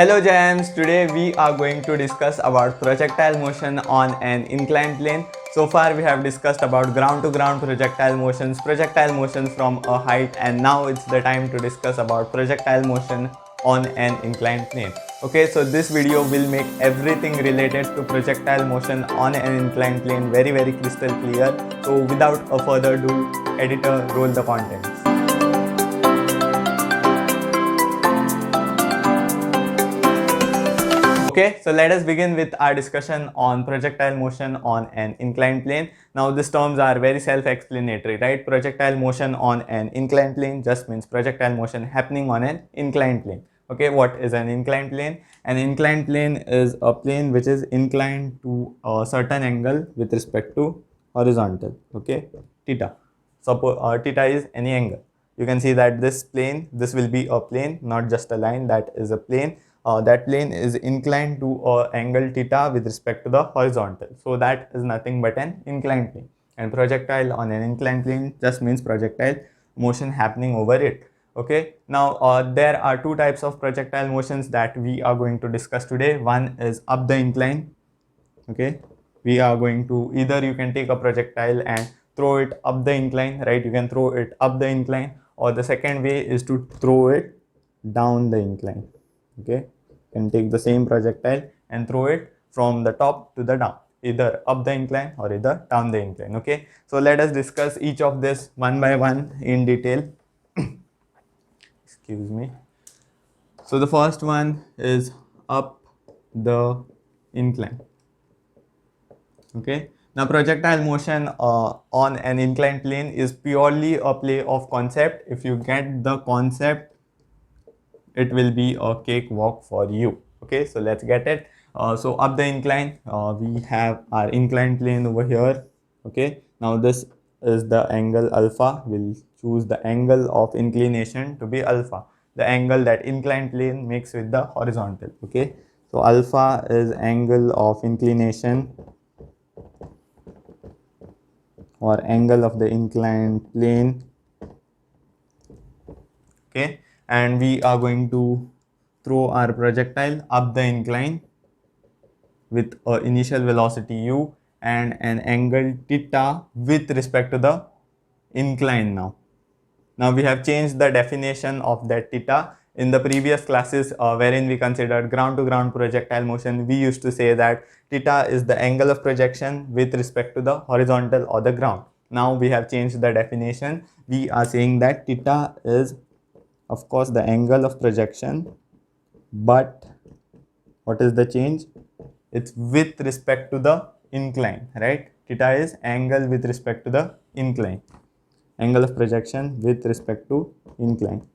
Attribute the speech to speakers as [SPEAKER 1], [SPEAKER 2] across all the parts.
[SPEAKER 1] Hello Jams, today we are going to discuss about projectile motion on an inclined plane. So far we have discussed about ground to ground projectile motions from a height, and now it's the time to discuss about projectile motion on an inclined plane. Okay, so this video will make everything related to projectile motion on an inclined plane very crystal clear. So without a further ado, editor, roll the contents. Okay, so let us begin with our discussion on projectile motion on an inclined plane. Now these terms are very self-explanatory, right? Projectile motion on an inclined plane just means projectile motion happening on an inclined plane. Okay, what is an inclined plane? An inclined plane is a plane which is inclined to a certain angle with respect to horizontal. Okay, theta. Suppose theta is any angle. You can see that this plane, this will be a plane, not just a line, that is a plane. That plane is inclined to angle theta with respect to the horizontal. So that is nothing but an inclined plane. And projectile on an inclined plane just means projectile motion happening over it. Okay, now there are two types of projectile motions that we are going to discuss today. One is up the incline. Okay, we are going to, either you can take a projectile and throw it up the incline, right? You can throw it up the incline, or the second way is to throw it down the incline. Okay, you can take the same projectile and throw it from the top to the down, either up the incline or either down the incline. Okay, so let us discuss each of this one by one in detail. Excuse me. So the first one is up the incline. Okay, now projectile motion on an inclined plane is purely a play of concept. If you get the concept, it will be a cakewalk for you. Okay, so let's get it. So up the incline, we have our inclined plane over here. Okay, now this is the angle alpha. We'll choose the angle of inclination to be alpha, the angle that inclined plane makes with the horizontal. Okay, so alpha is angle of inclination or angle of the inclined plane. Okay, and we are going to throw our projectile up the incline with a initial velocity u and an angle theta with respect to the incline. Now we have changed the definition of that theta. In the previous classes wherein we considered ground to ground projectile motion, we used to say that theta is the angle of projection with respect to the horizontal or the ground. Now we have changed the definition. We are saying that theta is, of course, the angle of projection, but what is the change? It's with respect to the incline, right? Theta is angle with respect to the incline, angle of projection with respect to incline,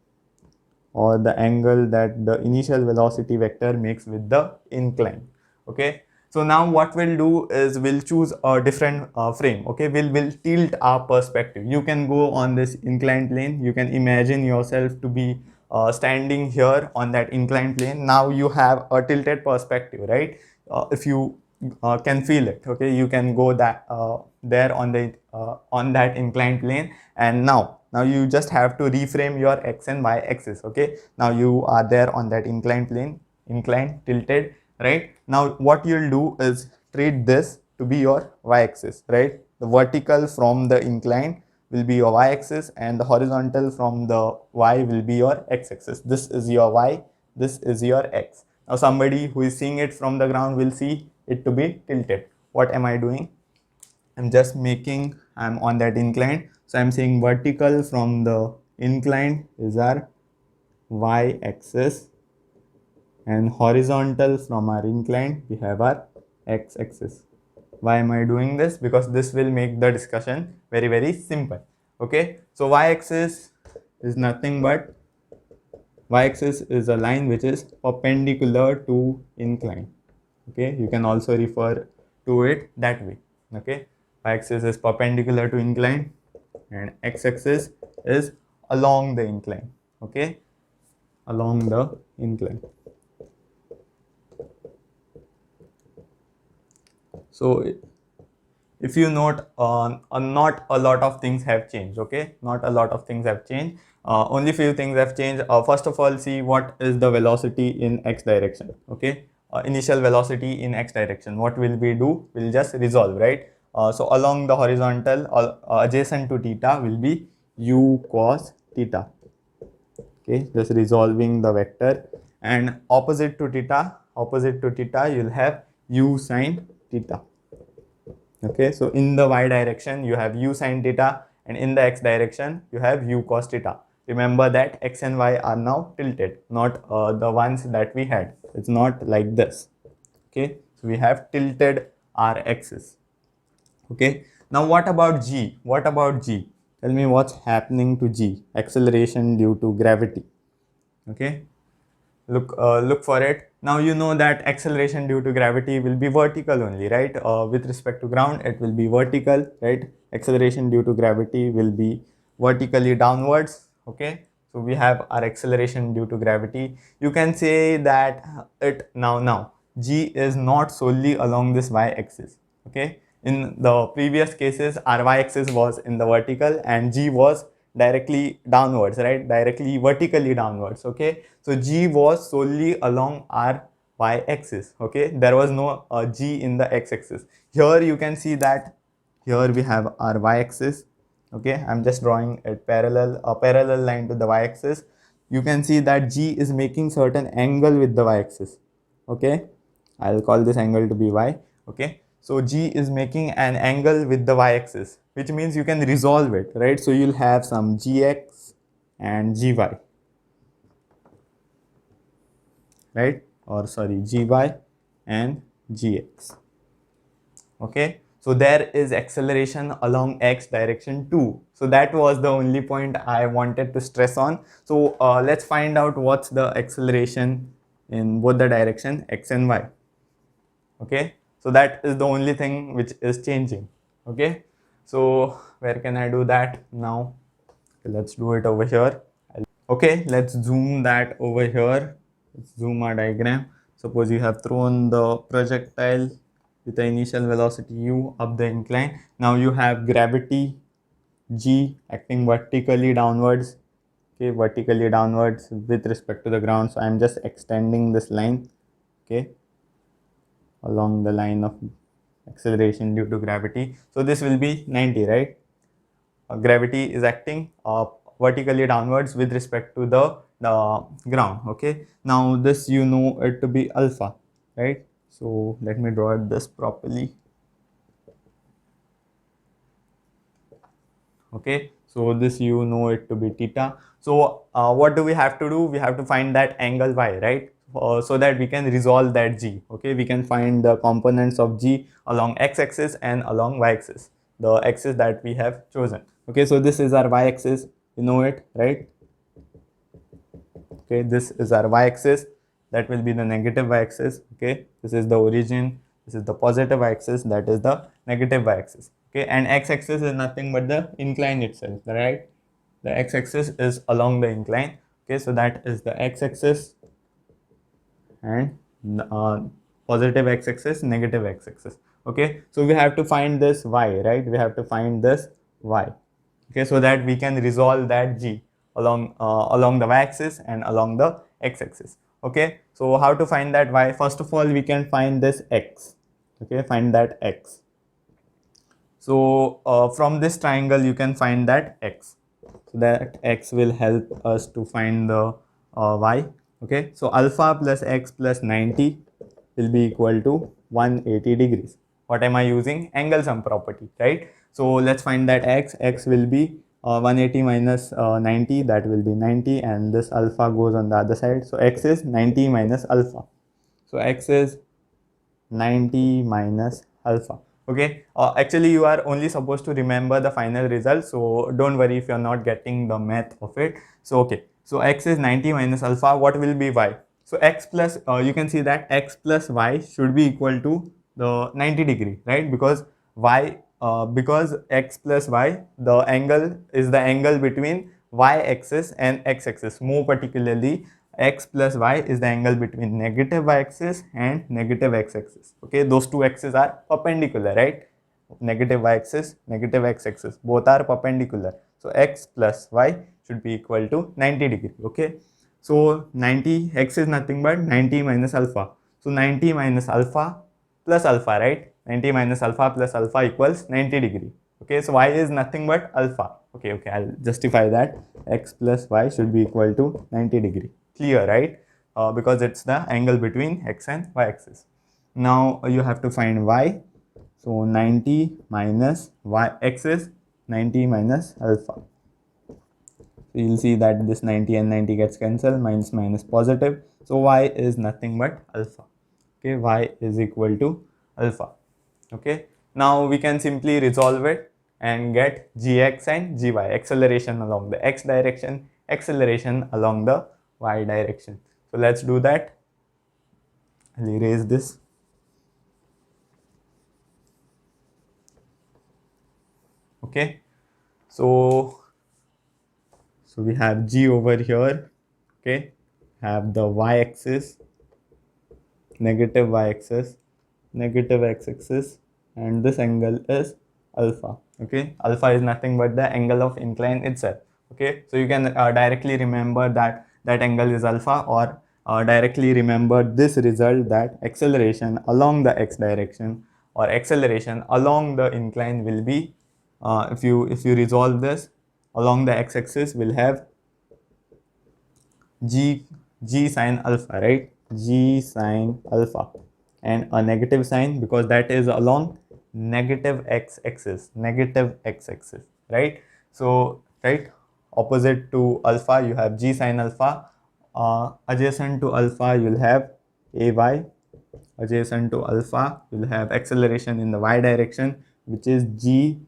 [SPEAKER 1] or the angle that the initial velocity vector makes with the incline. Okay, so now what we'll do is we'll choose a different frame. Okay, we'll tilt our perspective. You can go on this inclined plane, you can imagine yourself to be standing here on that inclined plane. Now you have a tilted perspective, right? If you can feel it, okay, you can go that there on the on that inclined plane, and now you just have to reframe your x and y axis. Okay, now you are there on that inclined plane, inclined, tilted, right? Now what you'll do is treat this to be your y axis, right? The vertical from the incline will be your y axis, and the horizontal from the y will be your x axis. This is your y, this is your x. Now somebody who is seeing it from the ground will see it to be tilted. What am I doing? I'm just making, I'm on that incline, so I'm saying vertical from the incline is our y axis, and horizontal from our incline we have our x axis. Why am I doing this? Because this will make the discussion very simple. Okay, so y axis is nothing but, y-axis is a line which is perpendicular to incline. Okay, you can also refer to it that way. Okay, y-axis is perpendicular to incline and x-axis is along the incline. Okay, along the incline. So if you note, not a lot of things have changed. Okay, not a lot of things have changed. Only few things have changed. First of all, see what is the velocity in x direction. Okay, initial velocity in x direction. What will we do? We'll just resolve, right? So along the horizontal, adjacent to theta will be u cos theta. Okay, just resolving the vector, and opposite to theta, you'll have u sine theta. Okay, so in the y direction you have u sine theta, and in the x direction you have u cos theta. Remember that x and y are now tilted, not the ones that we had. It's not like this. Okay, so we have tilted our axis. Okay, now what about g? What about g? Tell me what's happening to g. Acceleration due to gravity. Okay, look for it. Now you know that acceleration due to gravity will be vertical only, right? With respect to ground, it will be vertical, right? Acceleration due to gravity will be vertically downwards. Okay, so we have our acceleration due to gravity. You can say that it now g is not solely along this y-axis. Okay, in the previous cases our y-axis was in the vertical and g was directly downwards, right? Directly vertically downwards. Okay, so g was solely along our y-axis. Okay, there was no g in the x-axis. Here you can see that here we have our y-axis. Okay, I'm just drawing a parallel line to the y-axis. You can see that g is making certain angle with the y-axis. Okay, I'll call this angle to be y. Okay, so g is making an angle with the y-axis, which means you can resolve it, right? So you'll have some gx and gy, right? Or sorry, gy and gx. Okay, so there is acceleration along x direction too. So that was the only point I wanted to stress on. So let's find out what's the acceleration in both the direction x and y. Okay, so that is the only thing which is changing. Okay, so where can I do that now? Okay, let's do it over here. Okay, let's zoom that over here. Let's zoom our diagram. Suppose you have thrown the projectile with the initial velocity u up the incline. Now you have gravity g acting vertically downwards. Okay, vertically downwards with respect to the ground. So I'm just extending this line. Okay, along the line of acceleration due to gravity. So this will be 90, right? Gravity is acting vertically downwards with respect to the ground. Okay, now this you know it to be alpha, right? So let me draw this properly. Okay, so this you know it to be theta. So what do we have to do? We have to find that angle y, right? So that we can resolve that g. Okay, we can find the components of g along x-axis and along y-axis, the axis that we have chosen. Okay, so this is our y-axis, you know it, right? Okay, this is our y-axis, that will be the negative y-axis. Okay, this is the origin, this is the positive y-axis, that is the negative y-axis. Okay, and x-axis is nothing but the incline itself, right? The x-axis is along the incline. Okay, so that is the x-axis, and positive x-axis, negative x-axis. Okay, so we have to find this y, right? We have to find this y. Okay, so that we can resolve that g along the y-axis and along the x-axis. Okay, so how to find that y? First of all, we can find this x. Okay, find that x. So from this triangle you can find that x. So that x will help us to find the y. Okay, so alpha plus x plus 90 will be equal to 180 degrees. What am I using? Angle sum property, right? So let's find that x will be 180 minus 90, that will be 90, and this alpha goes on the other side. So x is 90 minus alpha. So x is 90 minus alpha. Okay, actually you are only supposed to remember the final result, so don't worry if you are not getting the math of it. So okay, so x is 90 minus alpha. What will be y? So x plus you can see that x plus y should be equal to the 90 degree, right? Because y because x plus y, the angle is the angle between y axis and x axis. More particularly, x plus y is the angle between negative y axis and negative x axis. Okay, those two axes are perpendicular, right? negative y-axis, negative x-axis. Both are perpendicular. So x plus y should be equal to 90 degree. Okay. So 90, x is nothing but 90 minus alpha. So 90 minus alpha plus alpha, right? 90 minus alpha plus alpha equals 90 degree. Okay, so y is nothing but alpha. Okay, I'll justify that. X plus y should be equal to 90 degree. Clear, right? Because it's the angle between x and y axis. Now you have to find y. So 90 minus y, x is 90 minus alpha. So you'll see that this 90 and 90 gets cancelled, minus minus positive. So y is nothing but alpha. Okay, y is equal to alpha. Okay, now we can simply resolve it and get gx and gy, acceleration along the x direction, acceleration along the y direction. So let's do that. I'll erase this. Okay, so we have g over here. Okay, have the y-axis, negative y-axis, negative x-axis, and this angle is alpha. Okay, alpha is nothing but the angle of incline itself. Okay, so you can directly remember that angle is alpha, or directly remember this result, that acceleration along the x direction or acceleration along the incline will be, if you resolve this, along the x-axis will have g sine alpha, right? G sine alpha, and a negative sign because that is along negative x-axis, right? So right, opposite to alpha you have g sine alpha, adjacent to alpha you'll have ay, adjacent to alpha you'll have acceleration in the y direction, which is g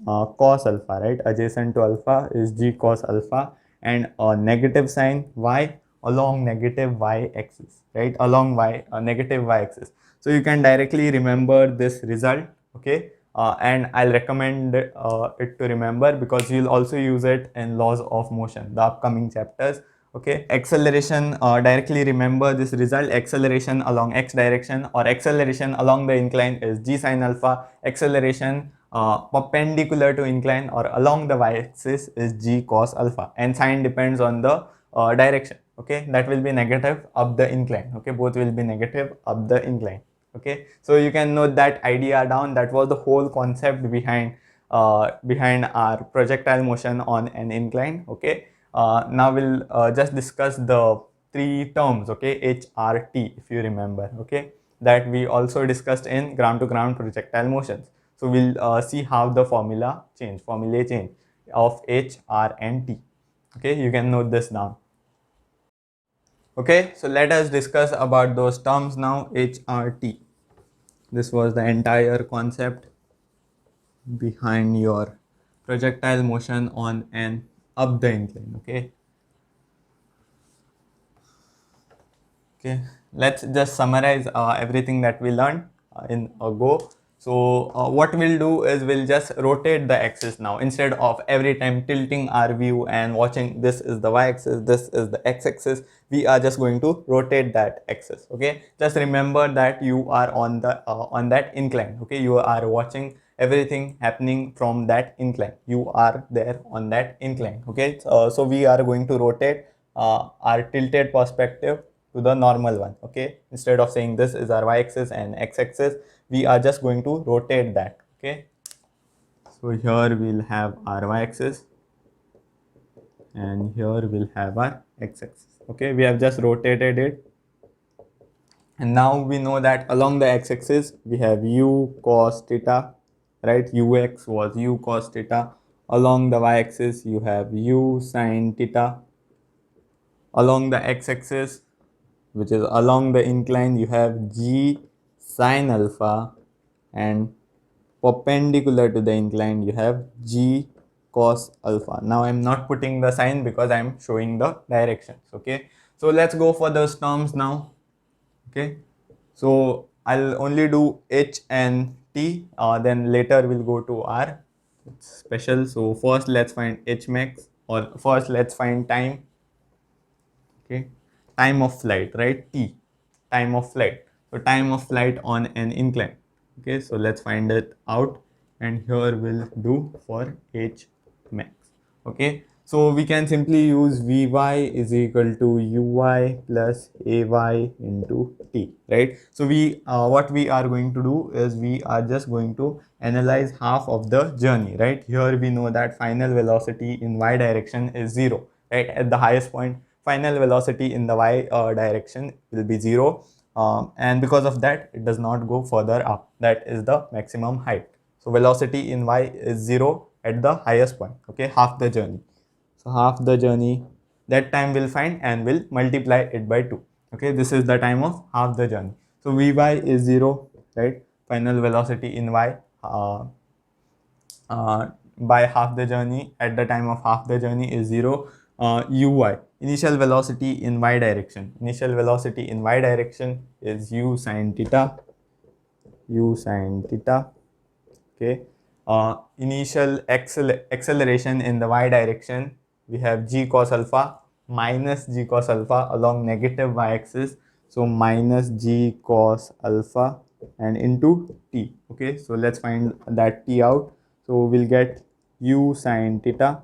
[SPEAKER 1] cos alpha, right? Adjacent to alpha is g cos alpha, and a negative sign y along negative y axis, right? Along negative y axis. So you can directly remember this result. Okay, and I'll recommend it to remember because you'll also use it in laws of motion, the upcoming chapters. Okay, acceleration, directly remember this result. Acceleration along x direction or acceleration along the incline is g sine alpha. Acceleration perpendicular to incline or along the y-axis is g cos alpha, and sign depends on the direction. Okay, that will be negative up the incline. Okay, both will be negative up the incline. Okay, so you can note that idea down. That was the whole concept behind our projectile motion on an incline. Okay, now we'll just discuss the three terms. Okay, HRT, if you remember. Okay, that we also discussed in ground to ground projectile motions. So we'll see how the formulae change of H, R and T. Okay, you can note this down. Okay, so let us discuss about those terms now. H, R, T. This was the entire concept behind your projectile motion on an up the incline. Okay, let's just summarize everything that we learned in a go. So what we'll do is we'll just rotate the axis now. Instead of every time tilting our view and watching, this is the y-axis, this is the x-axis, we are just going to rotate that axis. Okay, just remember that you are on that incline. Okay, you are watching everything happening from that incline. You are there on that incline. Okay, so we are going to rotate our tilted perspective to the normal one. Okay, instead of saying this is our y-axis and x-axis, we are just going to rotate that. Okay, so here we'll have our y-axis and here we'll have our x-axis. Okay, we have just rotated it, and now we know that along the x-axis we have u cos theta, right? Ux was u cos theta. Along the y-axis you have u sin theta. Along the x-axis, which is along the incline, you have g sine alpha, and perpendicular to the incline you have g cos alpha. Now I'm not putting the sign because I'm showing the directions. Okay, so let's go for those terms now. Okay, so I'll only do h and t, then later we'll go to r special. So first let's find h max, or first let's find time. Okay, time of flight, right? T, time of flight. So time of flight on an incline, Okay, so let's find it out, and here we'll do for h max. Okay, so we can simply use Vy is equal to Uy plus Ay into t, right? So what we are going to do is we are just going to analyze half of the journey, right? Here we know that final velocity in y direction is 0, right? At the highest point, final velocity in the y direction will be 0, and because of that it does not go further up. That is the maximum height. So velocity in y is 0 at the highest point, okay, half the journey. So half the journey, that time we'll find and we'll multiply it by 2. Okay, this is the time of half the journey. So Vy is 0, right? Final velocity in y by half the journey at the time of half the journey is 0. Uy, initial velocity in y direction. Initial velocity in y direction is u sine theta. U sine theta. Okay. Initial acceleration in the y direction, we have g cos alpha minus g cos alpha along negative y-axis. So minus g cos alpha and into t. Okay, so let's find that t out. So we'll get u sine theta.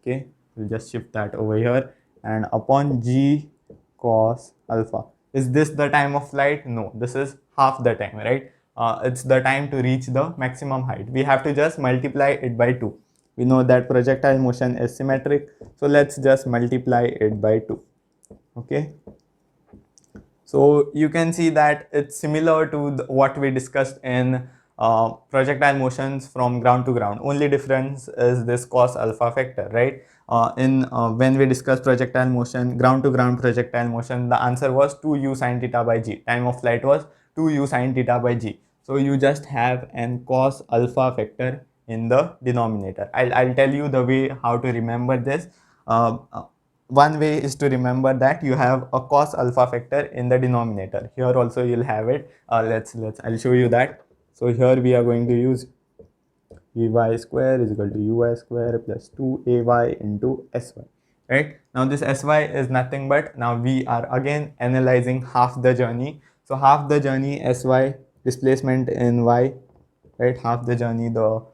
[SPEAKER 1] Okay, we'll just shift that over here, and upon g cos alpha. Is this the time of flight? No, this is half the time, right? It's the time to reach the maximum height. We have to just multiply it by 2. We know that projectile motion is symmetric, so let's just multiply it by 2. Okay, so you can see that it's similar to what we discussed in projectile motions from ground to ground. Only difference is this cos alpha factor, right? When we discussed projectile motion, ground to ground projectile motion, the answer was 2u sin theta by g. Time of flight was 2u sin theta by g. So you just have an cos alpha factor in the denominator. I'll tell you the way how to remember this. One way is to remember that you have a cos alpha factor in the denominator. Here also you'll have it. I'll show you that. So here we are going to use Vy square is equal to Uy square plus 2Ay into Sy. Right? Now this Sy is nothing but, now we are again analyzing half the journey. So half the journey Sy, displacement in y, right? Half the journey the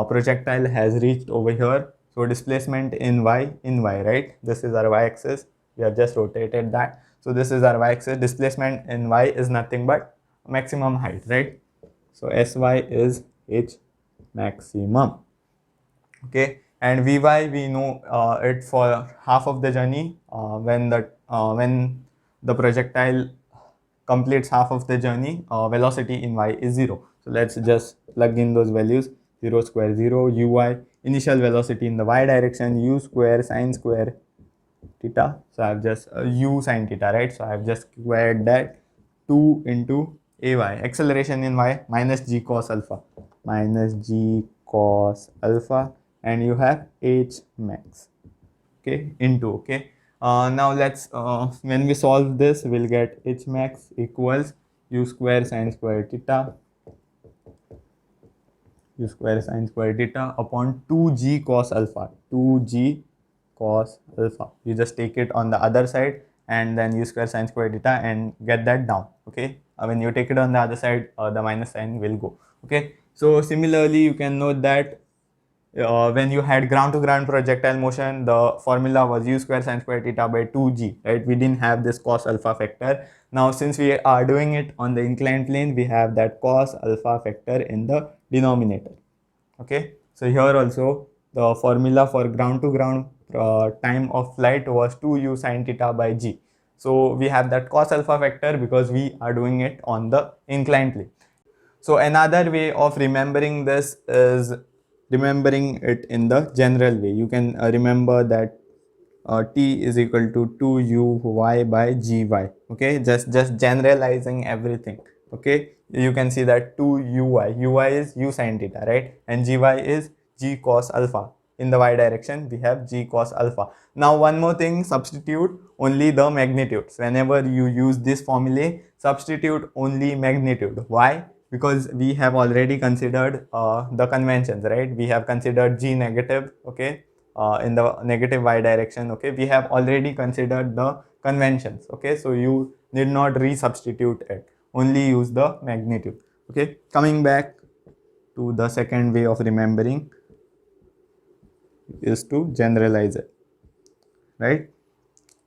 [SPEAKER 1] projectile has reached over here. So displacement in y, right? This is our y-axis. We have just rotated that. So this is our y-axis. Displacement in y is nothing but maximum height, right? So Sy is h maximum. Okay, and Vy we know it for half of the journey. When the projectile completes half of the journey, velocity in y is 0. So let's just plug in those values. 0 square 0, Uy, initial velocity in the y direction, u square sine square theta. So I have just u sine theta, right? So I have just squared that. 2 into Ay, acceleration in y, minus g cos alpha, and you have h max, okay, into, okay. Now let's when we solve this, we'll get h max equals u square sine square theta upon 2g cos alpha. You just take it on the other side and then u square sine square theta and get that down. Okay, when you take it on the other side, the minus sign will go. Okay, so similarly you can note that when you had ground to ground projectile motion, the formula was u square sine square theta by 2g, right? We didn't have this cos alpha factor. Now since we are doing it on the inclined plane, we have that cos alpha factor in the denominator. Okay, so here also the formula for ground to ground time of flight was 2u sin theta by g. So we have that cos alpha factor because we are doing it on the inclined plane. So another way of remembering this is remembering it in the general way. You can remember that t is equal to 2uy by gy. Okay, just generalizing everything. Okay, you can see that 2uy is u sin theta, right? And gy is g cos alpha. In the y direction we have g cos alpha. Now one more thing, substitute only the magnitudes. Whenever you use this formula, substitute only magnitude. Why? Because we have already considered the conventions, right? We have considered g negative, okay, in the negative y direction. Okay, we have already considered the conventions. Okay, so you need not resubstitute it, only use the magnitude. Okay, coming back to the second way of remembering is to generalize it, right?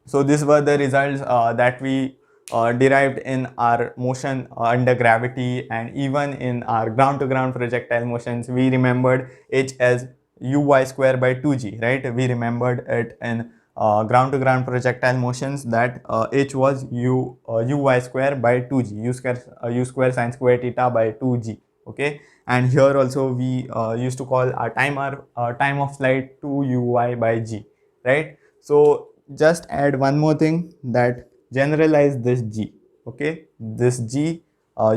[SPEAKER 1] So these were the results that we derived in our motion under gravity, and even in our ground to ground projectile motions we remembered h as uy square by 2g, right? We remembered it in ground to ground projectile motions that h was uy square by 2g, u square sine square theta by 2g. Okay, and here also we used to call our time of flight 2 uy by g, right? So just add one more thing, that generalize this g. Okay, this g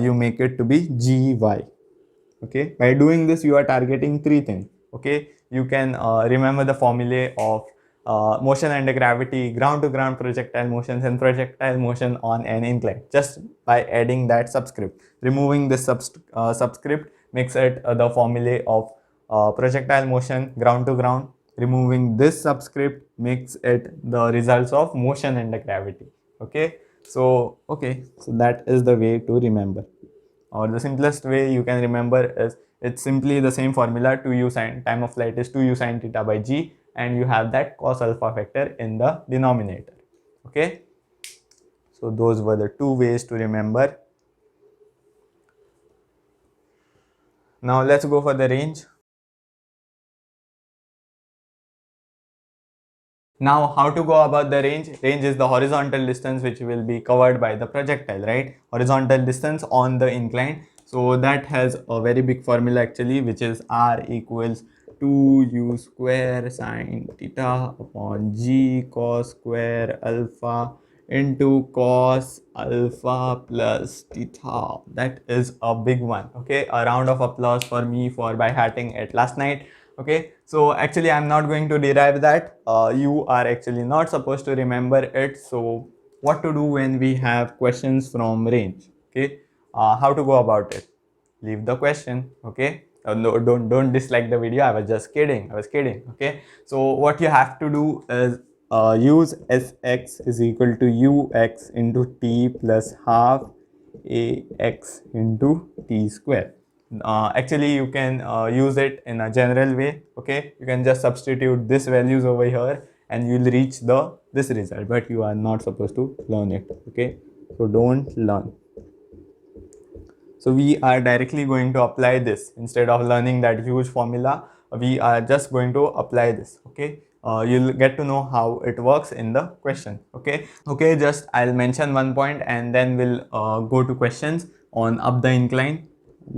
[SPEAKER 1] you make it to be gy. Okay, by doing this you are targeting three things. Okay, you can remember the formulae of motion under gravity, ground to ground projectile motions, and projectile motion on an incline just by adding that subscript. Removing this subscript makes it the formulae of projectile motion ground to ground. Removing this subscript makes it the results of motion under gravity. Okay, so that is the way to remember, or the simplest way you can remember is it's simply the same formula. 2u sine time of flight is 2u sine theta by g, and you have that cos alpha factor in the denominator. Okay, so those were the two ways to remember. Now let's go for the range. Now, how to go about the range? Range is the horizontal distance which will be covered by the projectile, right? Horizontal distance on the incline. So that has a very big formula actually, which is r equals 2u square sine theta upon g cos square alpha into cos alpha plus theta. That is a big one. Okay, a round of applause for me for by hatting it last night. Okay, so actually I'm not going to derive that. You are actually not supposed to remember it. So what to do when we have questions from range? Okay, how to go about it? Leave the question. Okay, no, don't dislike the video. I was just kidding. Okay, so what you have to do is use Sx is equal to ux into t plus half ax into t square. Actually you can use it in a general way. Okay, you can just substitute this values over here and you will reach this result, but you are not supposed to learn it. Okay, so don't learn. So we are directly going to apply this. Instead of learning that huge formula, we are just going to apply this. Okay, you'll get to know how it works in the question. Okay, just I'll mention one point and then we'll go to questions. On up the incline,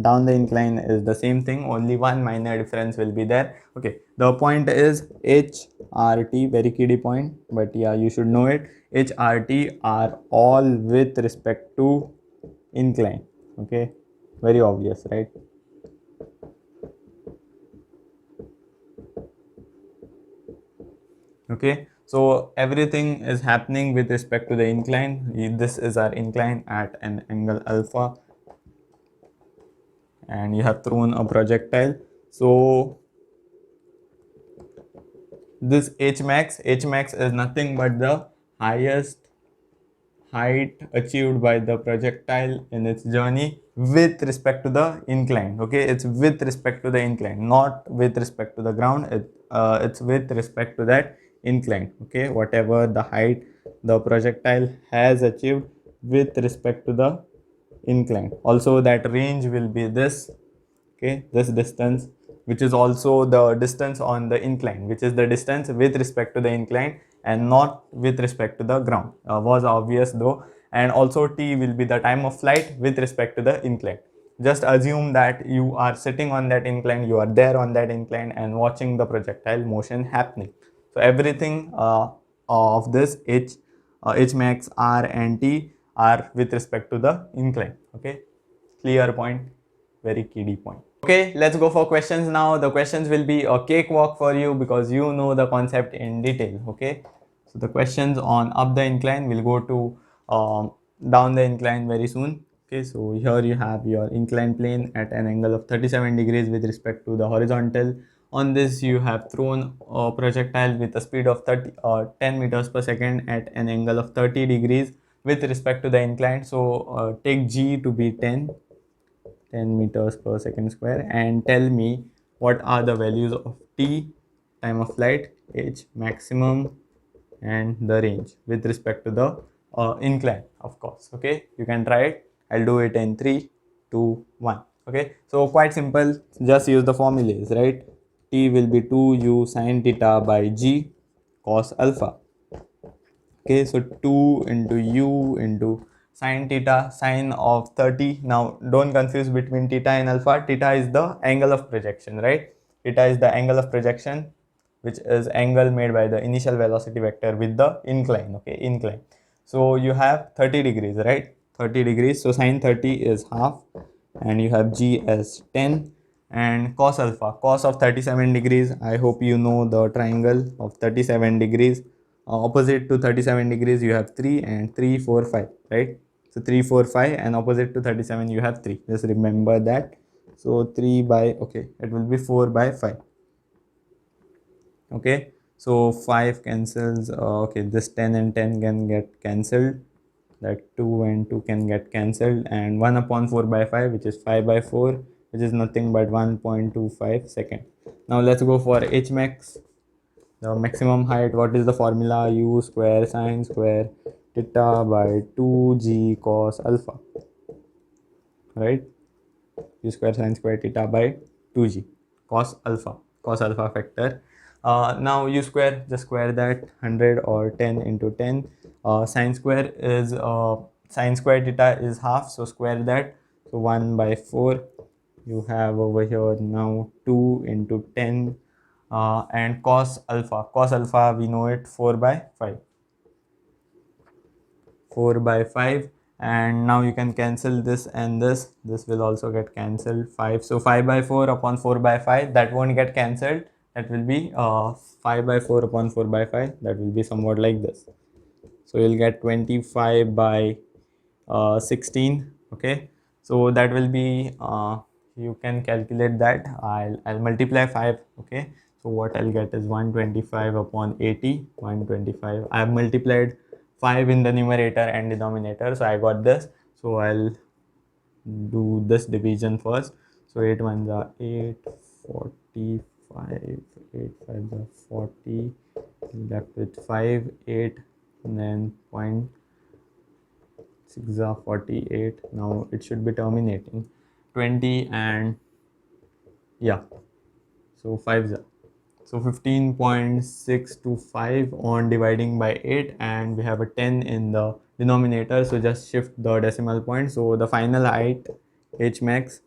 [SPEAKER 1] down the incline is the same thing, only one minor difference will be there. Okay, the point is HRT, very kiddie point, but yeah, you should know it. HRT are all with respect to incline. Okay, very obvious, right? Okay, so everything is happening with respect to the incline. This is our incline at an angle alpha, and you have thrown a projectile. So this Hmax is nothing but the highest height achieved by the projectile in its journey with respect to the incline. Okay, it's with respect to the incline, not with respect to the ground. It's with respect to that incline. Okay, whatever the height the projectile has achieved with respect to the incline. Also that range will be this. Okay, this distance, which is also the distance on the incline, which is the distance with respect to the incline and not with respect to the ground, was obvious though. And also t will be the time of flight with respect to the incline. Just assume that you are sitting on that incline, you are there on that incline and watching the projectile motion happening. So everything of this h max, r and t are with respect to the incline. Okay, clear point, very kiddie point. Okay, let's go for questions now. The questions will be a cakewalk for you because you know the concept in detail. Okay, so the questions on up the incline will go to down the incline very soon. Okay, so here you have your inclined plane at an angle of 37 degrees with respect to the horizontal. On this you have thrown a projectile with a speed of 10 meters per second at an angle of 30 degrees with respect to the incline. So take g to be 10 10 meters per second square, and tell me what are the values of t, time of flight, h maximum, and the range with respect to the incline, of course. Okay, you can try it. I'll do it in 3 2 1. Okay, so quite simple, just use the formulas, right? T will be 2u sine theta by g cos alpha. Okay, so 2 into u into sine theta, sine of 30. Now don't confuse between theta and alpha. Theta is the angle of projection, right? Theta is the angle of projection, which is angle made by the initial velocity vector with the incline. Okay, incline. So you have 30 degrees, right? 30 degrees. So sine 30 is half, and you have g as 10, and cos alpha, cos of 37 degrees. I hope you know the triangle of 37 degrees. Opposite to 37 degrees you have 3, and 3 4 5, right? So 3 4 5, and opposite to 37 you have 3. Just remember that. So 3 by, okay, it will be 4 by 5. Okay, so 5 cancels. Okay, this 10 and 10 can get cancelled, that 2 and 2 can get cancelled, and 1 upon 4 by 5, which is 5 by 4, which is nothing but 1.25 second. Now let's go for h max, the maximum height. What is the formula? U square sine square theta by 2g cos alpha, right? U square sine square theta by 2g cos alpha factor. Now u square, just square that, 100 or 10 into 10. Sine square is sine square theta is half, so square that, so 1 by 4. You have over here now 2 into 10, and cos alpha we know it, 4 by 5, 4 by 5. And now you can cancel this, and this will also get cancelled, 5. So 5 by 4 upon 4 by 5, that won't get cancelled. That will be 5 by 4 upon 4 by 5, that will be somewhat like this. So you'll get 25 by 16. Okay, so that will be you can calculate that. I'll multiply 5. Okay, so what I'll get is 125 upon 80, 125. I have multiplied 5 in the numerator and denominator, so I got this. So I'll do this division first. So 8 ones are 8, 45, 8 5s are 40, left with 5, 8, and then 0.6 are 48. Now it should be terminating 20, and yeah, so 5s are, so 15.625 on dividing by 8, and we have a 10 in the denominator, so just shift the decimal point. So the final height h max,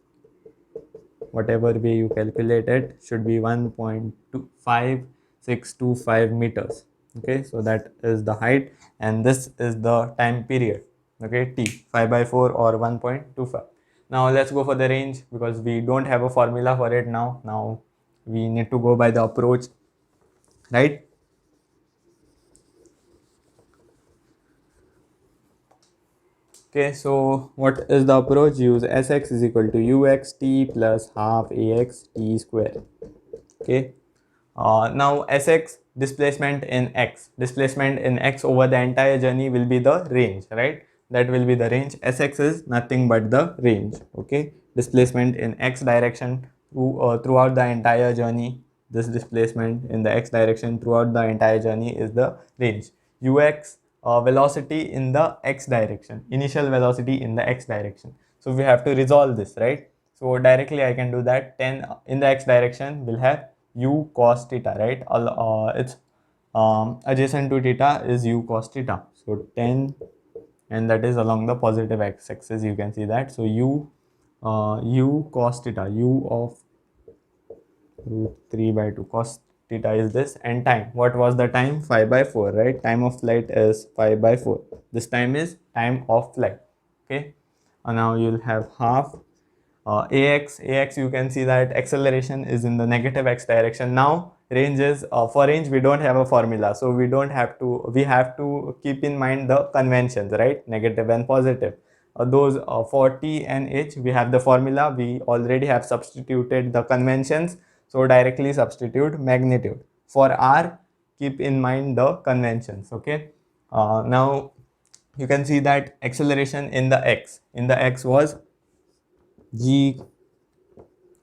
[SPEAKER 1] whatever way you calculate it, should be 1.5625 meters. Okay, so that is the height, and this is the time period. Okay, t, 5 by 4 or 1.25. Now let's go for the range, because we don't have a formula for it now. Now we need to go by the approach, right? Okay, so what is the approach? Use Sx is equal to ux t plus half ax t square. Okay, now Sx, displacement in x, over the entire journey will be the range, right? That will be the range. Sx is nothing but the range. Okay, displacement in x direction throughout the entire journey. This displacement in the x direction throughout the entire journey is the range. Ux, velocity in the x direction, initial velocity in the x direction. So we have to resolve this, right? So directly I can do that. 10 in the x direction will have u cos theta, right? It's adjacent to theta is u cos theta. So 10, and that is along the positive x-axis, you can see that. So u cos theta, u of root 3 by 2 cos theta is this, and time, what was the time? 5 by 4, right? Time of flight is 5 by 4. This time is time of flight. Okay, and now you'll have half ax, you can see that acceleration is in the negative x direction. Now range is, for range we don't have a formula, so we have to keep in mind the conventions, right? Negative and positive. Those for t and h we have the formula, we already have substituted the conventions, so directly substitute magnitude. For r, keep in mind the conventions. Okay, now you can see that acceleration in the x was g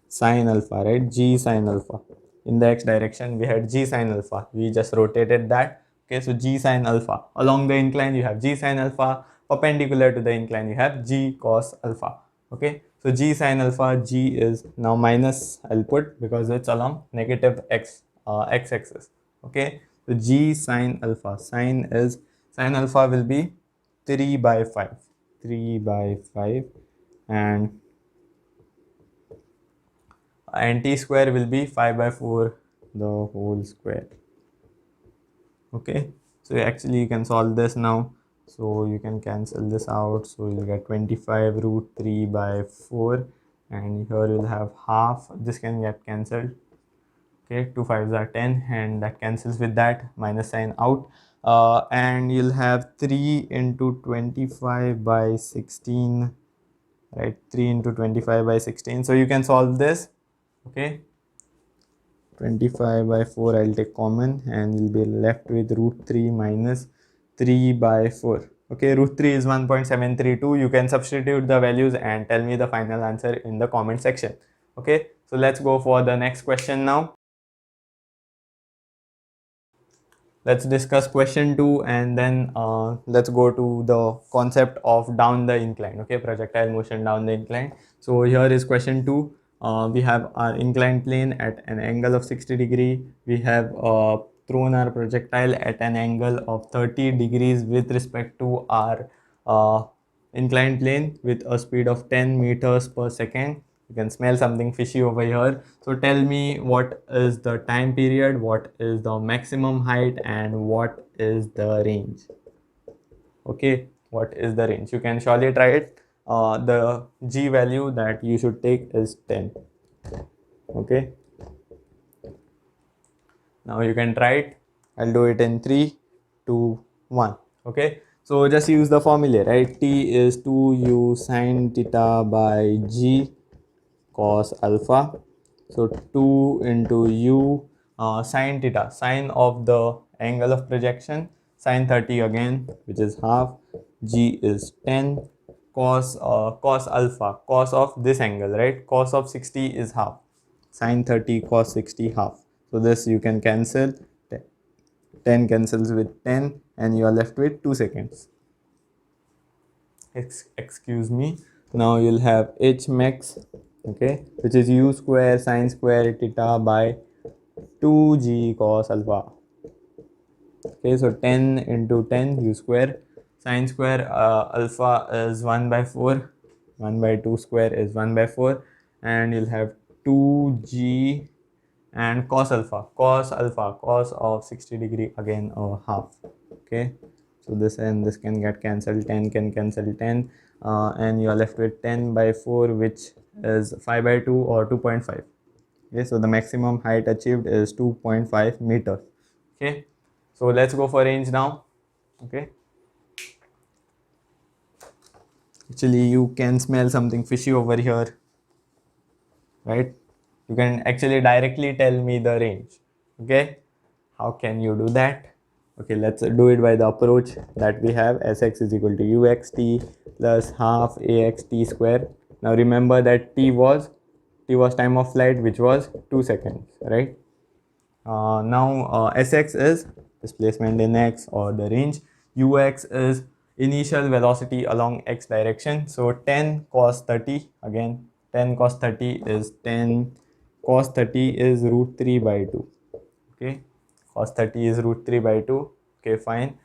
[SPEAKER 1] sine alpha, right? G sine alpha. In the x direction, we had g sine alpha. We just rotated that. Okay, so g sine alpha. Along the incline, you have g sine alpha. Perpendicular to the incline, you have g cos alpha. Okay, so g sine alpha, g is now minus, I'll put, because it's along negative x axis. Okay, so g sine alpha. Sine alpha will be 3 by 5. 3 by 5, and t square will be 5 by 4 the whole square. Okay, so actually you can solve this now, so you can cancel this out, so you'll get 25 root 3 by 4, and here you'll have half. This can get cancelled. Okay, 2 5s are 10, and that cancels with that, minus sign out. And you'll have 3 into 25 by 16, right? 3 into 25 by 16, so you can solve this. Okay, 25 by 4 I'll take common, and you'll be left with root 3 minus 3 by 4. Okay, root 3 is 1.732. You can substitute the values and tell me the final answer in the comment section. Okay, so let's go for the next question now. Let's discuss question 2, and then let's go to the concept of down the incline. Okay, projectile motion down the incline. So here is question 2. We have our inclined plane at an angle of 60 degree. We have thrown our projectile at an angle of 30 degrees with respect to our inclined plane with a speed of 10 meters per second. You can smell something fishy over here. So tell me, what is the time period, what is the maximum height, and what is the range? Okay, what is the range? You can surely try it. The g value that you should take is 10. Okay, now you can try it. I'll do it in 3 2 1. Okay, so just use the formula, right? T is 2u sine theta by g cos alpha. So 2 into u sine theta, sine of the angle of projection, sine 30 again, which is half. G is 10. Cos alpha, cos of this angle, right? Cos of 60 is half. Sine 30 cos 60 half. So this you can cancel. 10 cancels with 10, and you are left with 2 seconds. Excuse me. Now you'll have h max, okay, which is u square sine square theta by 2g cos alpha. Okay, so 10 into 10 u square, sine square alpha is 1 by 4, 1 by 2 square is 1 by 4, and you'll have 2g, and cos alpha, cos of 60 degree, again half. Okay, so this and this can get cancelled, 10 can cancel 10, and you are left with 10 by 4, which is 5 by 2 or 2.5. Okay, so the maximum height achieved is 2.5 meters. Okay, so let's go for range now. Okay, actually you can smell something fishy over here, right? You can actually directly tell me the range. Okay, how can you do that? Okay, let's do it by the approach that we have. Sx is equal to uxt plus half axt square. Now remember that t was time of flight, which was 2 seconds, right? Now Sx is displacement in x, or the range. Ux is initial velocity along x direction. So 10 cos 30, again 10 cos 30 is 10 cos 30 is root 3 by 2. Okay, cos 30 is root 3 by 2. Okay, fine.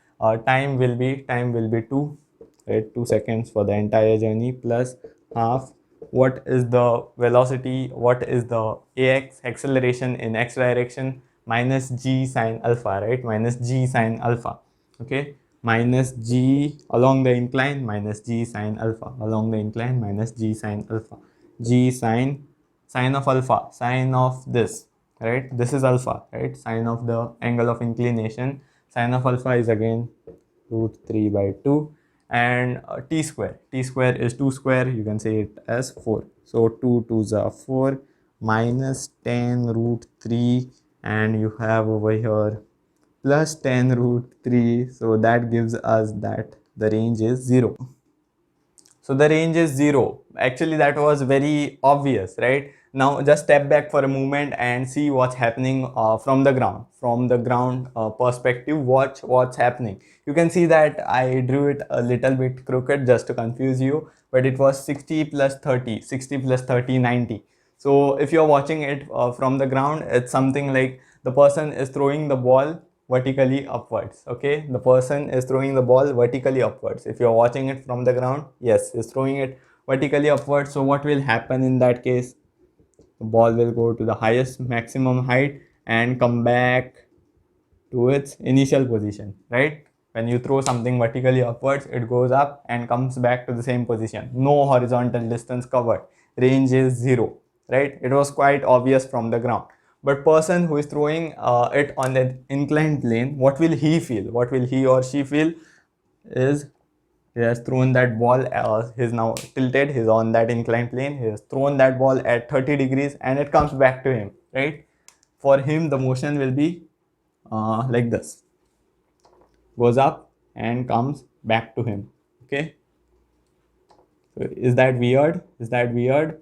[SPEAKER 1] Time will be 2, right? 2 seconds for the entire journey, plus half. What is the velocity, what is the ax, acceleration in x direction, minus g sine alpha, right? Minus g sine alpha. Okay, minus g along the incline, minus g sine alpha, along the incline, minus g sine alpha. G sine of alpha, sine of this, right? This is alpha, right? Sine of the angle of inclination, sine of alpha is again root 3 by 2, and t square is 2 square, you can say it as 4. So 2 2s are 4, minus 10 root 3, and you have over here plus 10 root 3. So that gives us that the range is 0. So the range is 0. Actually, that was very obvious, right? Now just step back for a moment and see what's happening from the ground. From the ground perspective, watch what's happening. You can see that I drew it a little bit crooked just to confuse you, but it was 60 plus 30, 60 plus 30, 90. So if you're watching it from the ground, it's something like the person is throwing the ball vertically upwards. Okay, the person is throwing the ball vertically upwards. If you're watching it from the ground, yes, he's throwing it vertically upwards. So what will happen in that case? The ball will go to the highest maximum height and come back to its initial position, right? When you throw something vertically upwards, it goes up and comes back to the same position. No horizontal distance covered. Range is 0, right? It was quite obvious from the ground. But person who is throwing it on the inclined plane, what will he feel? What will he or she feel is he has thrown that ball, he's now tilted, he's on that inclined plane, he has thrown that ball at 30 degrees and it comes back to him, right? For him, the motion will be like this, goes up and comes back to him. Okay, so is that weird? Is that weird?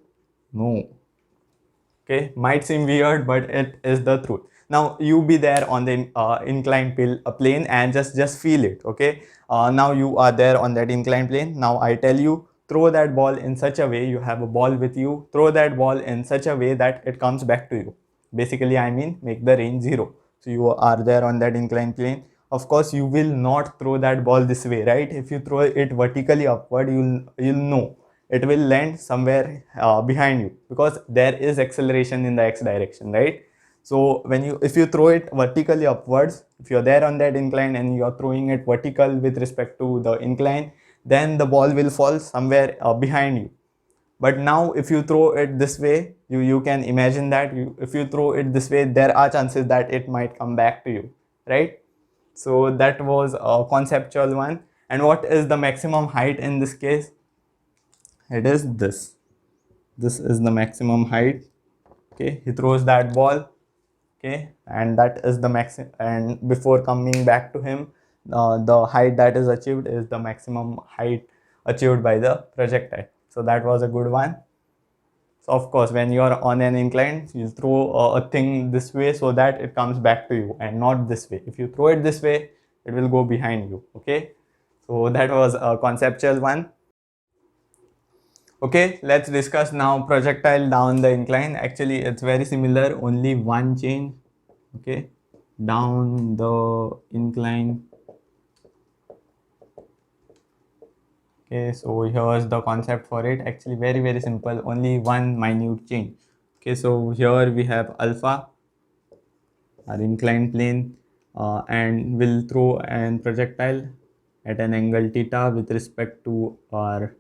[SPEAKER 1] No. Okay, might seem weird, but it is the truth. Now you be there on the inclined plane and just feel it. Okay, now you are there on that inclined plane. Now I tell you, throw that ball in such a way, you have a ball with you, throw that ball in such a way that it comes back to you. Basically, I mean, make the range 0. So you are there on that inclined plane. Of course, you will not throw that ball this way, right? If you throw it vertically upward, you'll know it will land somewhere behind you, because there is acceleration in the x direction, right? So if you throw it vertically upwards, if you're there on that incline and you're throwing it vertical with respect to the incline, then the ball will fall somewhere behind you. But now if you throw it this way, you can imagine that if you throw it this way, there are chances that it might come back to you, right? So that was a conceptual one. And what is the maximum height in this case? It is this is the maximum height. Okay, he throws that ball, okay, and that is the maximum, and before coming back to him, the height that is achieved is the maximum height achieved by the projectile. So that was a good one. So of course, when you are on an incline, you throw a thing this way so that it comes back to you, and not this way. If you throw it this way, it will go behind you. Okay, so that was a conceptual one. Okay, let's discuss now projectile down the incline. Actually, it's very similar, only one change. Okay, down the incline. Okay, so here's the concept for it. Actually, very simple, only one minute change. Okay, so here we have alpha, our inclined plane, and we'll throw an projectile at an angle theta with respect to our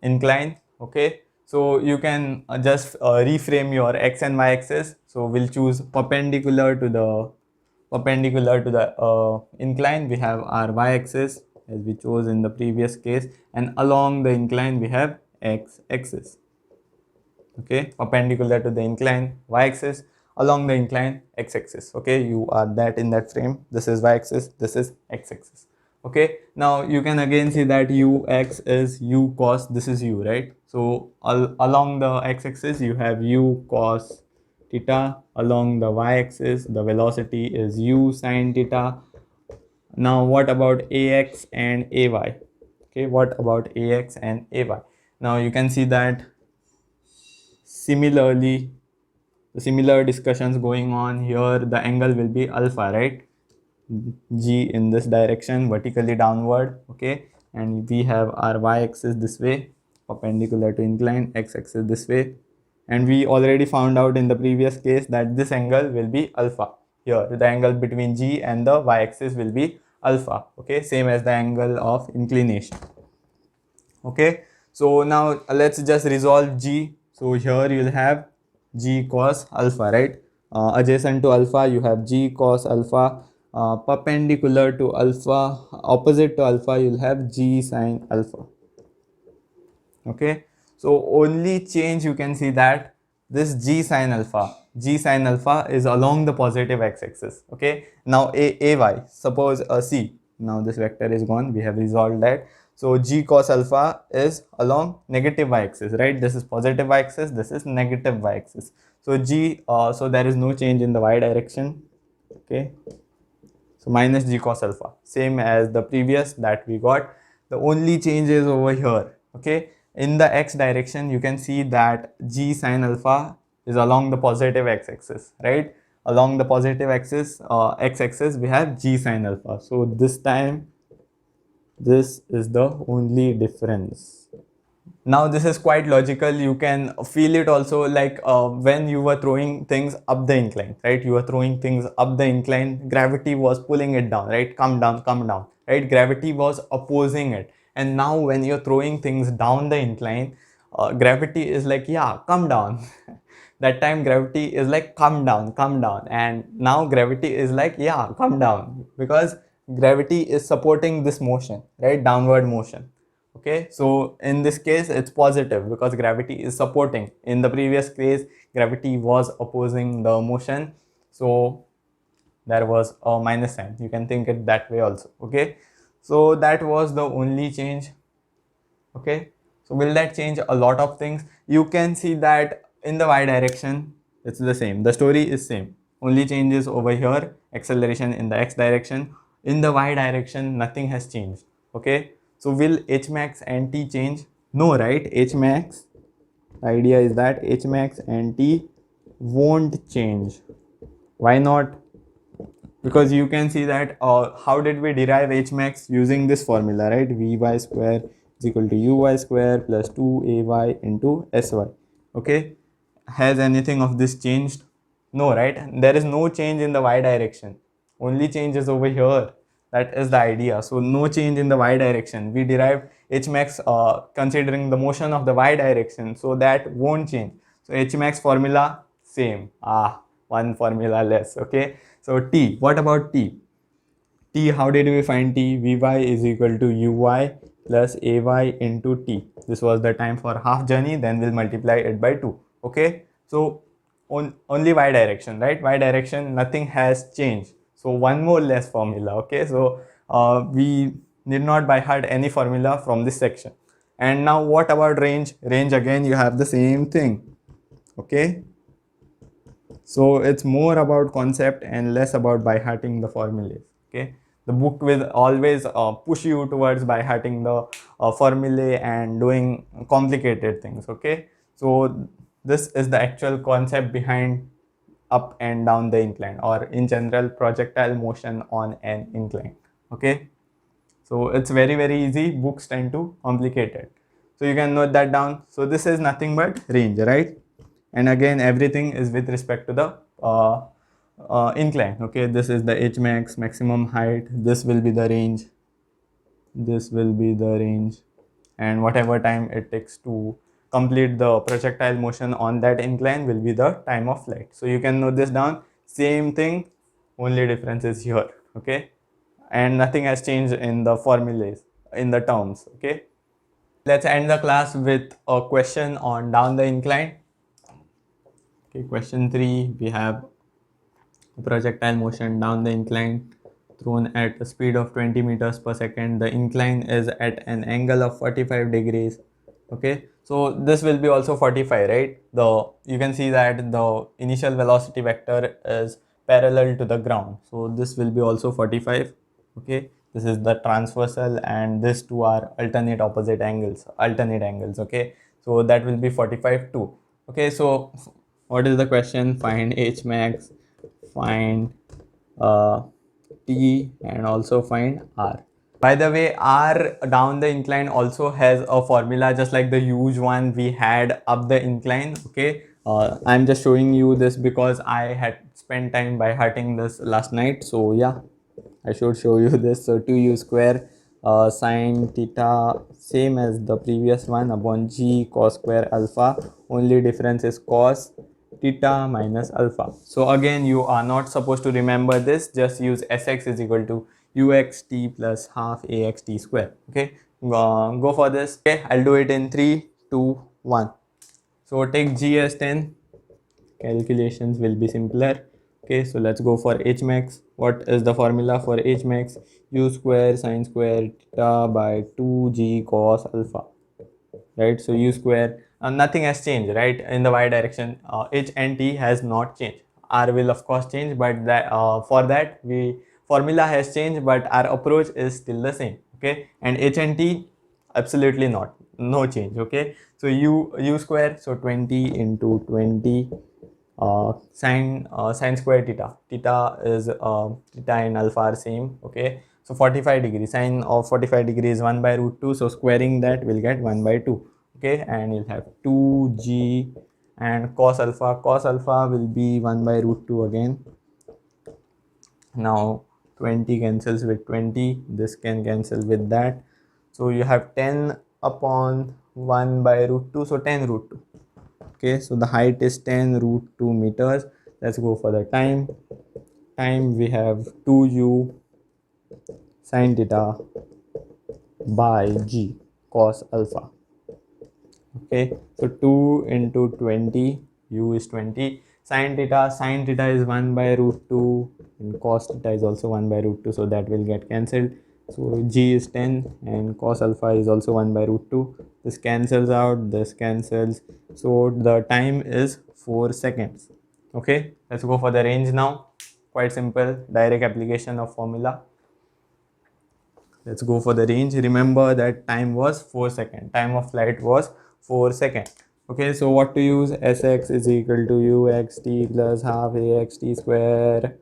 [SPEAKER 1] incline. Okay, so you can just reframe your x and y axis. So we'll choose perpendicular to the incline. We have our y axis as we chose in the previous case, and along the incline we have x axis. Okay, perpendicular to the incline y axis, along the incline x axis. Okay, you are that in that frame. This is y axis, this is x axis. Okay, now you can again see that ux is u cos, this is u, right? So along the x axis you have u cos theta, along the y axis the velocity is u sin theta. Now what about ax and ay? Okay, what about ax and ay? Now you can see that similarly, similar discussions going on here. The angle will be alpha, right? G in this direction, vertically downward. Okay, and we have our y axis this way, perpendicular to incline, x axis this way, and we already found out in the previous case that this angle will be alpha. Here the angle between G and the y axis will be alpha. Okay, same as the angle of inclination. Okay, so now let's just resolve G. So here you'll have G cos alpha, right? Adjacent to alpha you have G cos alpha. Perpendicular to alpha, opposite to alpha, you'll have G sin alpha. Okay, so only change you can see that this G sin alpha is along the positive x-axis. Okay, now ay, suppose C. Now this vector is gone, we have resolved that. So g cos alpha is along negative y-axis, right? This is positive y-axis, this is negative y-axis. So so there is no change in the y direction, okay? So minus g cos alpha, same as the previous that we got. The only change is over here, okay? In the x direction, you can see that g sin alpha is along the positive x-axis, right? Along the positive axis, x-axis, we have g sin alpha. So this time, this is the only difference. Now this is quite logical. You can feel it also, like when you were throwing things up the incline, right? You were throwing things up the incline, gravity was pulling it down, right? Come down, right? Gravity was opposing it. And now when you're throwing things down the incline, gravity is like, yeah, come down. That time gravity is like, come down. And now gravity is like, yeah, come down, because gravity is supporting this motion, right? Downward motion. Okay, so in this case it's positive because gravity is supporting. In the previous case, gravity was opposing the motion, so there was a minus sign. You can think it that way also. Okay, so that was the only change. Okay, so will that change a lot of things? You can see that in the y direction it's the same, the story is same, only changes over here, acceleration in the x direction. In the y direction nothing has changed. Okay, so will h max and t change? No, right? H max, the idea is that h max and t won't change. Why not? Because you can see that how did we derive h max? Using this formula, right? Vy square is equal to uy square plus 2ay into sy. Okay, has anything of this changed? No, right? There is no change in the y direction, only change is over here. That is the idea. So no change in the y direction. We derived h max considering the motion of the y direction, so that won't change. So h max formula same. One formula less. Okay, so t, what about t? T, how did we find t? Vy is equal to uy plus ay into t. This was the time for half journey, then we'll multiply it by 2. Okay, so only y direction, right? Y direction, nothing has changed. So one more less formula. Okay, so we need not by heart any formula from this section. And now what about range? Range, again you have the same thing. Okay, so it's more about concept and less about by hearting the formulas. Okay, the book will always push you towards by hearting the formulae and doing complicated things. Okay, so this is the actual concept behind up and down the incline, or in general projectile motion on an incline. Okay, so it's very easy. Books tend to complicate it, so you can note that down. So this is nothing but range, right? And again everything is with respect to the incline. Okay, this is the h max, maximum height, this will be the range, this will be the range, and whatever time it takes to complete the projectile motion on that incline will be the time of flight. So you can note this down. Same thing, only difference is here. Okay, and nothing has changed in the formulas, in the terms. Okay, let's end the class with a question on down the incline. Okay, question 3, we have projectile motion down the incline thrown at a speed of 20 meters per second. The incline is at an angle of 45 degrees. Okay, so this will be also 45, right? You can see that the initial velocity vector is parallel to the ground, so this will be also 45. Okay, this is the transversal and these two are alternate angles. Okay, so that will be 45 too. Okay, so what is the question? Find h max, find t, and also find r. By the way, r down the incline also has a formula just like the huge one we had up the incline. Okay, I'm just showing you this because I had spent time by hearting this last night, so yeah, I should show you this. So 2u square sine theta, same as the previous one, upon g cos square alpha, only difference is cos theta minus alpha. So again, you are not supposed to remember this, just use sx is equal to uxt plus half axt square. Okay, go for this. Okay, I'll do it in 3 2 1. So take g as 10, calculations will be simpler. Okay, so let's go for h max. What is the formula for h max? U square sine square theta by 2g cos alpha, right? So u square, nothing has changed, right? In the y direction, h and t has not changed. R will of course change, but that for that we formula has changed, but our approach is still the same. Okay, and h and t absolutely not, no change. Okay, so u square, so 20 into 20 sine square theta. Theta is theta and alpha are same. Okay, so 45 degrees, sine of 45 degrees is 1 by root 2, so squaring that will get 1 by 2. Okay, and you'll have 2g, and cos alpha will be 1 by root 2 again. Now 20 cancels with 20, this can cancel with that, so you have 10 upon 1 by root 2, so 10 root 2. Okay, so the height is 10 root 2 meters. Let's go for the time. We have 2u sine theta by g cos alpha. Okay, so 2 into 20, u is 20, sine theta is 1 by root 2, and cos theta is also 1 by root 2, so that will get cancelled. So g is 10 and cos alpha is also 1 by root 2. This cancels out, this cancels. So the time is 4 seconds. Okay, let's go for the range now. Quite simple, direct application of formula. Let's go for the range. Remember that time was 4 seconds. Time of flight was 4 seconds. Okay, so what to use? Sx is equal to uxt plus half axt square.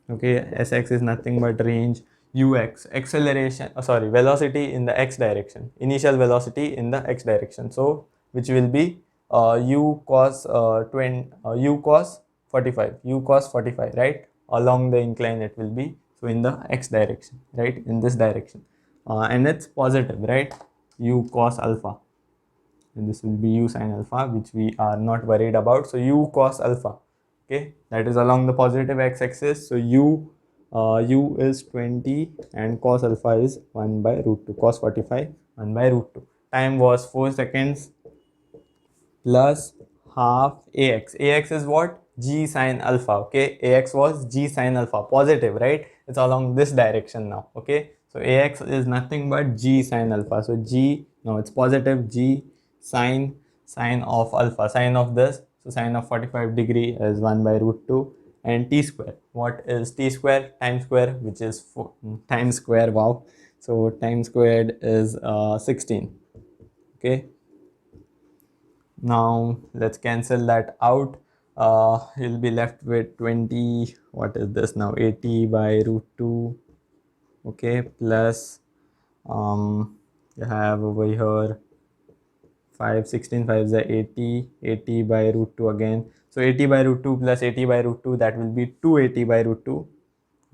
[SPEAKER 1] Okay, Sx is nothing but range. Ux, acceleration, velocity in the x direction. Initial velocity in the x direction. So, which will be u cos 45. U cos 45, right? Along the incline it will be. So, in the x direction, right? In this direction. And it's positive, right? U cos alpha. And this will be u sin alpha, which we are not worried about. So, u cos alpha. Okay, that is along the positive x-axis. So u is 20 and cos alpha is 1 by root 2. Cos 45 1 by root 2. Time was 4 seconds plus half ax. Ax is what? G sin alpha. Okay, ax was g sin alpha, positive, right? It's along this direction now. Okay, so ax is nothing but g sin alpha. So g, no, it's positive, g sine of alpha, sine of this. So sine of 45 degree is 1 by root 2, and t square. What is t square? Time square, which is time square. Wow. So time squared is 16. Okay. Now let's cancel that out. You'll be left with 20. What is this now? 80 by root 2. Okay. Plus you have over here 5, 16, 5 is 80, 80 by root 2 again. So 80 by root 2 plus 80 by root 2, that will be 280 by root 2.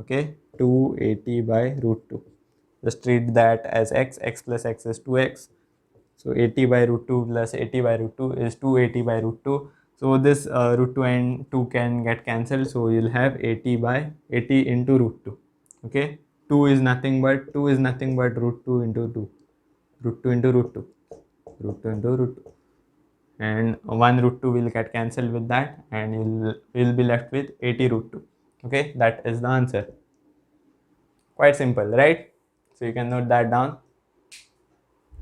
[SPEAKER 1] Okay, 280 by root 2. Just treat that as x plus x is 2x. So 80 by root 2 plus 80 by root 2 is 280 by root 2. So this root 2 and 2 can get cancelled. So you'll have 80 by 80 into root 2. Okay, 2 is nothing but root 2 into 2. Root 2 into root 2. Root 2 into root 2, and 1 root 2 will get cancelled with that, and you'll be left with 80 root 2. Okay, that is the answer. Quite simple, right? So you can note that down.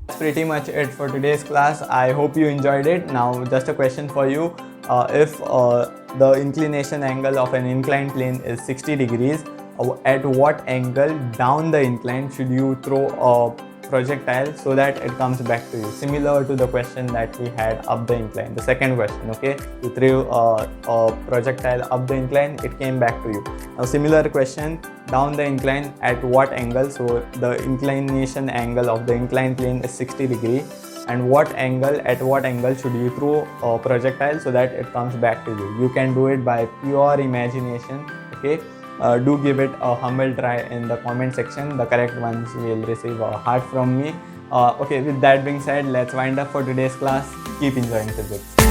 [SPEAKER 1] That's pretty much it for today's class. I hope you enjoyed it. Now just a question for you. If the inclination angle of an inclined plane is 60 degrees, at what angle down the incline should you throw a projectile so that it comes back to you? Similar to the question that we had up the incline, the second question. Okay, you threw a projectile up the incline, it came back to you. Now similar question, down the incline, at what angle? So the inclination angle of the inclined plane is 60 degree, and at what angle should you throw a projectile so that it comes back to you? You can do it by pure imagination. Okay, do give it a humble try in the comment section. The correct ones will receive a heart from me. Okay, with that being said, let's wind up for today's class. Keep enjoying physics.